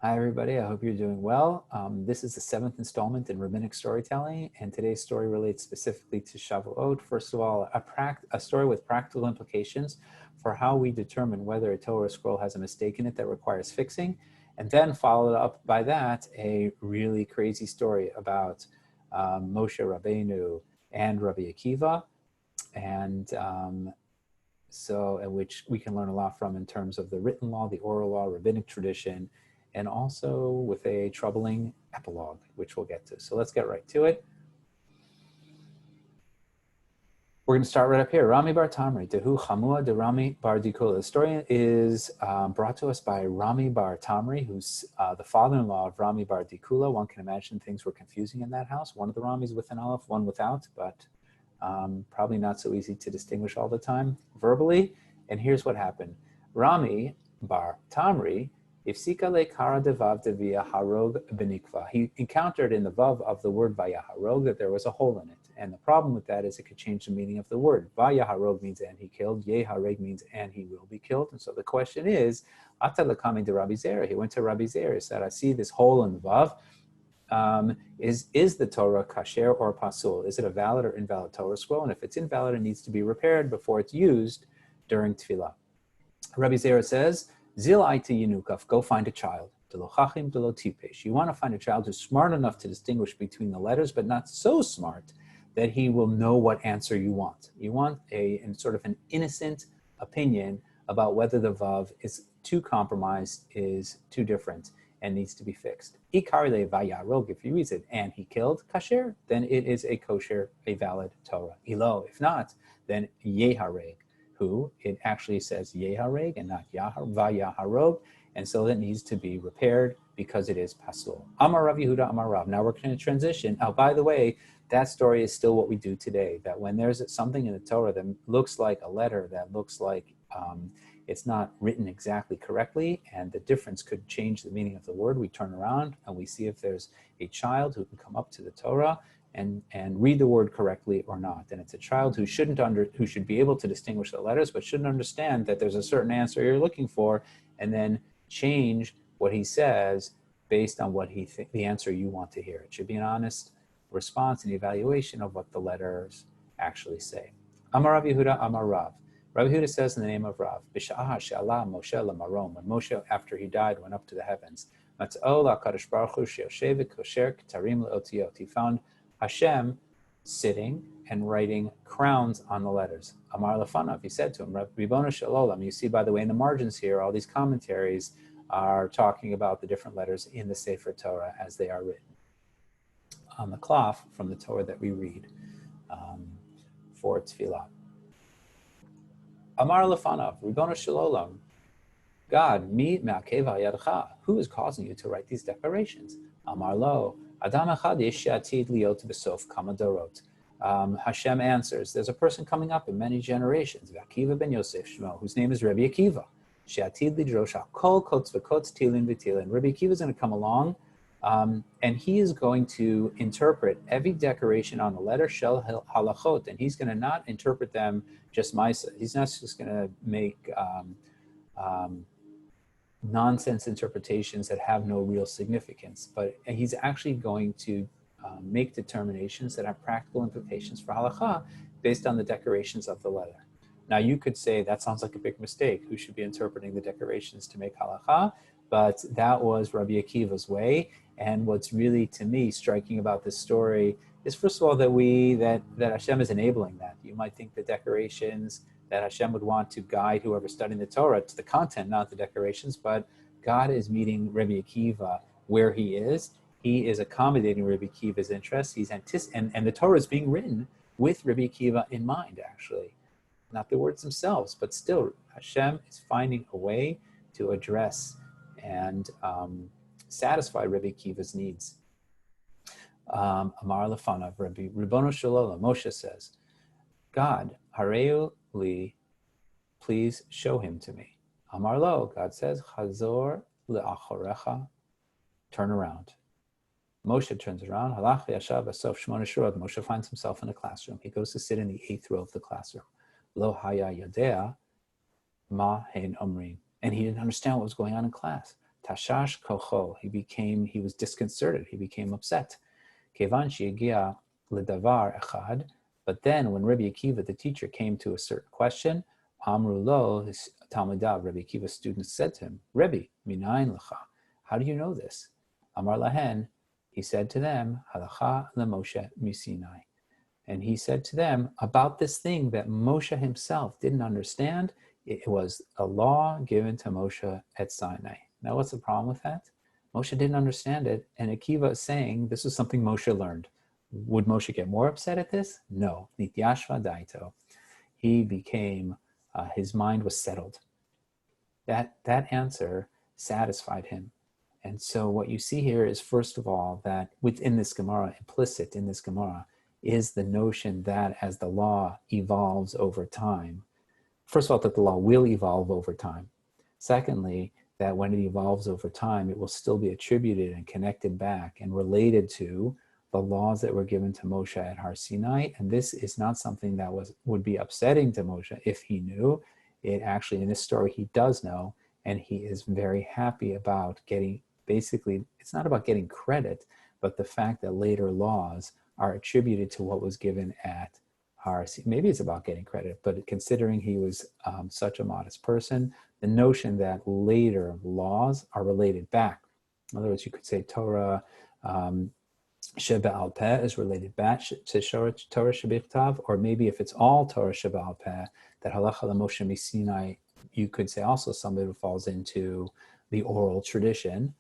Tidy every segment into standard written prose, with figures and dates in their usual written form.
Hi, everybody. I hope you're doing well. This is the seventh installment in Rabbinic storytelling, and today's story relates specifically to Shavuot. First of all, a story with practical implications for how we determine whether a Torah scroll has a mistake in it that requires fixing, and then followed up by that, a really crazy story about Moshe Rabbeinu and Rabbi Akiva, and which we can learn a lot from in terms of the written law, the oral law, rabbinic tradition, and also with a troubling epilogue, which we'll get to. So let's get right to it. We're going to start right up here. Rami bar Tamri, Dehu Chamua de Rami bar Dikula. The story is brought to us by Rami bar Tamri, who's the father-in-law of Rami bar Dikula. One can imagine things were confusing in that house. One of the Ramis with an aleph, one without, but probably not so easy to distinguish all the time verbally. And here's what happened. Rami bar Tamri, Ifsika le kara devav devia harog benikva. He encountered in the vav of the word vayaharog that there was a hole in it. And the problem with that is it could change the meaning of the word. Vayaharog means and he killed. Yehareg means and he will be killed. And so the question is, Ata lekami de Rabbi Zera. He went to Rabbi Zera. He said, I see this hole in the vav. Is the Torah kasher or pasul? Is it a valid or invalid Torah scroll? And if it's invalid, it needs to be repaired before it's used during tefillah. Rabbi Zera says, Zil aita yinukaf, go find a child. Delo chachim, delo tipesh. You want to find a child who's smart enough to distinguish between the letters, but not so smart that he will know what answer you want. You want sort of an innocent opinion about whether the vav is too compromised, is too different, and needs to be fixed. Ikari vayarog, if he reads it, and he killed, kasher, then it is a kosher, a valid Torah. Ilo, if not, then yehareg, who it actually says yehareg and not vayaharog, and so that needs to be repaired because it is pasul. Amar Rav Yehuda, Amar Rav. Now we're going to transition. Oh, by the way, that story is still what we do today, that when there's something in the Torah that looks like a letter, that looks like it's not written exactly correctly, and the difference could change the meaning of the word, we turn around and we see if there's a child who can come up to the Torah and read the word correctly or not. And it's a child who who should be able to distinguish the letters, but shouldn't understand that there's a certain answer you're looking for, and then change what he says based on what the answer you want to hear. It should be an honest response and evaluation of what the letters actually say. Amar Rav Yehuda, Amar Rav. Rabbi Yehuda says in the name of Rav, B'sha'ah she'ala Moshe lamarom, when Moshe, after he died, went up to the heavens, Matz'o la'kadosh baruch hu she'yoshev kosher k'tarim le'otiyot. He found Hashem sitting and writing crowns on the letters. Amar lefanav, he said to him, Ribono shel olam. You see, by the way, in the margins here, all these commentaries are talking about the different letters in the Sefer Torah as they are written on the cloth from the Torah that we read for tefillah. Amar lefanav, Ribono shel olam, God, mi me'akev hayadcha, who is causing you to write these declarations? Amar lo, Adam echad yesh she'atid liot b'sof kama dorot. Hashem answers, there's a person coming up in many generations, Akiva ben Yosef Shmo, whose name is Rabbi Akiva. She'atid lidrosh kol kotz v'kotz tilin v'tilin. Rabbi Akiva is going to come along, and he is going to interpret every decoration on the letter shel halachot, and he's going to not interpret them just maisa. He's not just going to make nonsense interpretations that have no real significance, but he's actually going to make determinations that have practical implications for halakha based on the decorations of the letter. Now you could say that sounds like a big mistake. Who should be interpreting the decorations to make halakha? But that was Rabbi Akiva's way. And what's really, to me, striking about this story is, first of all, that Hashem is enabling that. You might think the decorations that Hashem would want to guide whoever's studying the Torah to the content, not the decorations, but God is meeting Rabbi Akiva where he is. He is accommodating Rabbi Akiva's interests. And the Torah is being written with Rabbi Akiva in mind, actually. Not the words themselves, but still, Hashem is finding a way to address and satisfy Rabbi Akiva's needs. Amar lefanav, Rabbi Ribono shel olam, Moshe says, God, hareu li, please show him to me. Amar lo, God says, chazor le'achorecha, turn around. Moshe turns around. Halach yashav asof shmona shurot. Moshe finds himself in a classroom. He goes to sit in the 8th row of the classroom. Lo haya yodea ma hein omrim. And he didn't understand what was going on in class. Tashash kocho. He was disconcerted. He became upset. Kevan she'agia ledavar echad. But then when Rabbi Akiva, the teacher, came to a certain question, Amru lo, his Talmidav, Rabbi Akiva's students said to him, Rebbe, minayin lecha, how do you know this? Amar lahen, he said to them, halacha leMoshe misinai. And he said to them about this thing that Moshe himself didn't understand. It was a law given to Moshe at Sinai. Now, what's the problem with that? Moshe didn't understand it, and Akiva is saying this is something Moshe learned. Would Moshe get more upset at this? No. Nityashva daito. He became, his mind was settled. That answer satisfied him. And so what you see here is, first of all, that within this Gemara, implicit in this Gemara, is the notion that as the law evolves over time, first of all, that the law will evolve over time. Secondly, that when it evolves over time, it will still be attributed and connected back and related to the laws that were given to Moshe at Har Sinai. And this is not something that would be upsetting to Moshe if he knew. It actually, in this story, he does know, and he is very happy about getting, basically, it's not about getting credit, but the fact that later laws are attributed to what was given at Har Sinai. Maybe it's about getting credit, but considering he was such a modest person, the notion that later laws are related back. In other words, you could say Torah Sheba'al Peh is related back to Torah Shebichtav, or maybe if it's all Torah Sheba'al Peh, that Halacha LaMoshe Misinai, you could say also somebody who falls into the oral tradition,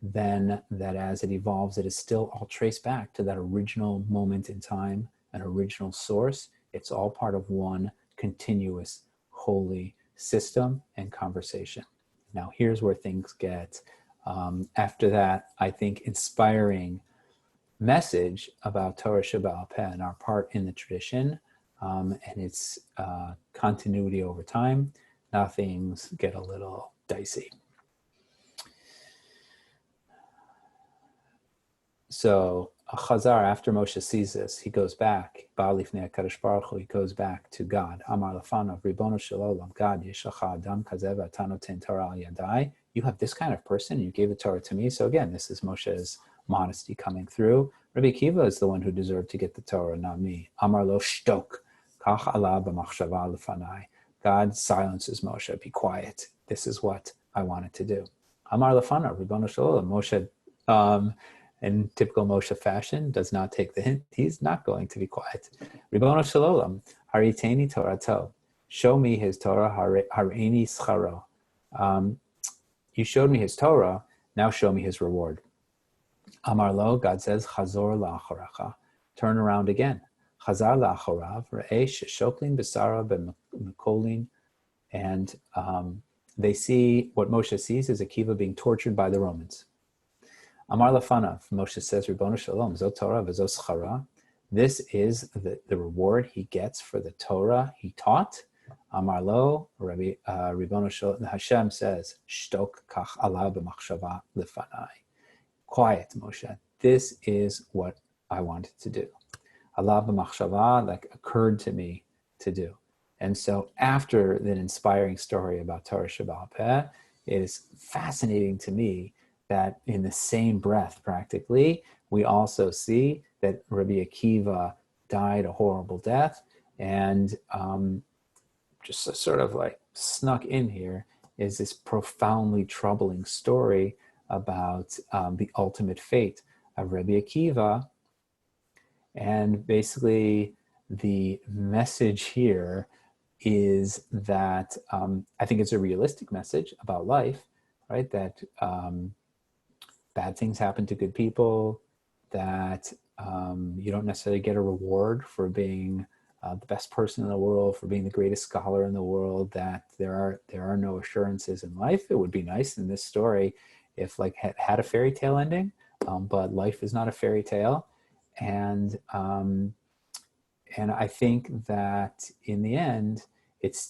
then that as it evolves, it is still all traced back to that original moment in time, an original source. It's all part of one continuous holy system and conversation. Now, here's where things get, after that, I think, inspiring message about Torah Sheba'al Peh and our part in the tradition and its continuity over time. Now things get a little dicey. So Chazar, after Moshe sees this, he goes back. Ba'al lifnei HaKadosh Baruch Hu, he goes back to God. Amar lefanav, Ribono shel olam, God, yesh lecha adam kazeh v'ata noten Torah al yadai. You have this kind of person, you gave the Torah to me. So again, this is Moshe's modesty coming through. Rabbi Akiva is the one who deserved to get the Torah, not me. Amar lo shtok, kach ala b'machshava lefanai. God silences Moshe, be quiet. This is what I wanted to do. Amar lefanav, Ribono shel olam, Moshe, in typical Moshe fashion, does not take the hint. He's not going to be quiet. Ribono shel olam, hariteni Torato. Show me his Torah, hareini scharo. You showed me his Torah, now show me his reward. Amar lo, God says, chazor la'achoracha. Turn around again. Chazar la'achorav, re'eh she'shoklin b'sara b'mekolin. And they see, what Moshe sees is Akiva being tortured by the Romans. Amar lefanav, Moshe says, Ribono shel olam, zo Torah v'zo schara. This is the reward he gets for the Torah he taught. Amar lo, Ribono shel, Hashem says, shtok kach ala b'machshava lefanai. Quiet, Moshe. This is what I wanted to do. Allah b'machshava, like occurred to me to do. And so after that inspiring story about Torah Sheba'al Peh, it is fascinating to me that in the same breath, practically, we also see that Rabbi Akiva died a horrible death. And just sort of like snuck in here is this profoundly troubling story about the ultimate fate of Rabbi Akiva. And basically the message here is that I think it's a realistic message about life, right? That bad things happen to good people, that you don't necessarily get a reward for being the best person in the world, for being the greatest scholar in the world, that there are no assurances in life. It would be nice in this story if like had a fairy tale ending, but life is not a fairy tale. And I think that in the end, it's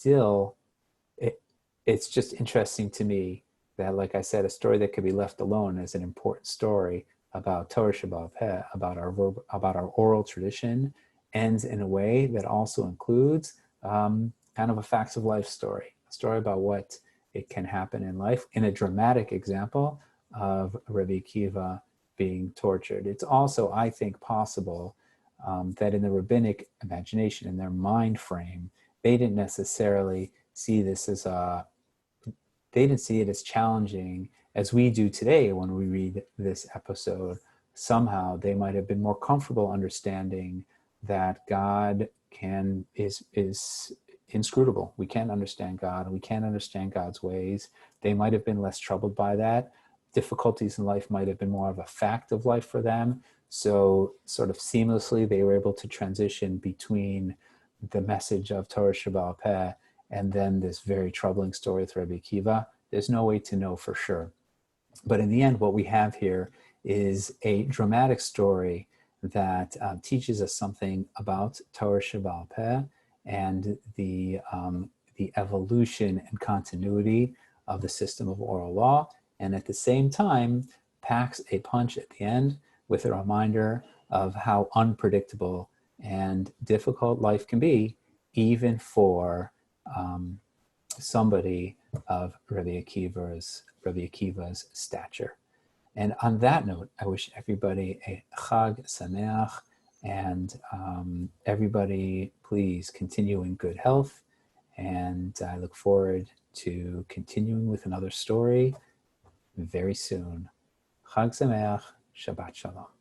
just interesting to me that, like I said, a story that could be left alone as an important story about Torah Sheba'al Peh, about our oral tradition, ends in a way that also includes kind of a facts of life story, a story about what it can happen in life, in a dramatic example of Rabbi Akiva being tortured. It's also, I think, possible that in the rabbinic imagination, in their mind frame, they didn't necessarily see this as they didn't see it as challenging as we do today when we read this episode. Somehow they might have been more comfortable understanding that God is inscrutable. We can't understand God. We can't understand God's ways. They might have been less troubled by that. Difficulties in life might have been more of a fact of life for them. So sort of seamlessly, they were able to transition between the message of Torah Shebaal Peh and then this very troubling story with Rabbi Akiva. There's no way to know for sure. But in the end, what we have here is a dramatic story that teaches us something about Torah Shebaal Peh and the evolution and continuity of the system of oral law, and at the same time packs a punch at the end with a reminder of how unpredictable and difficult life can be, even for somebody of Rabbi Akiva's stature. And on that note, I wish everybody a Chag Sameach, and everybody please continue in good health. And I look forward to continuing with another story very soon. Chag Sameach, Shabbat Shalom.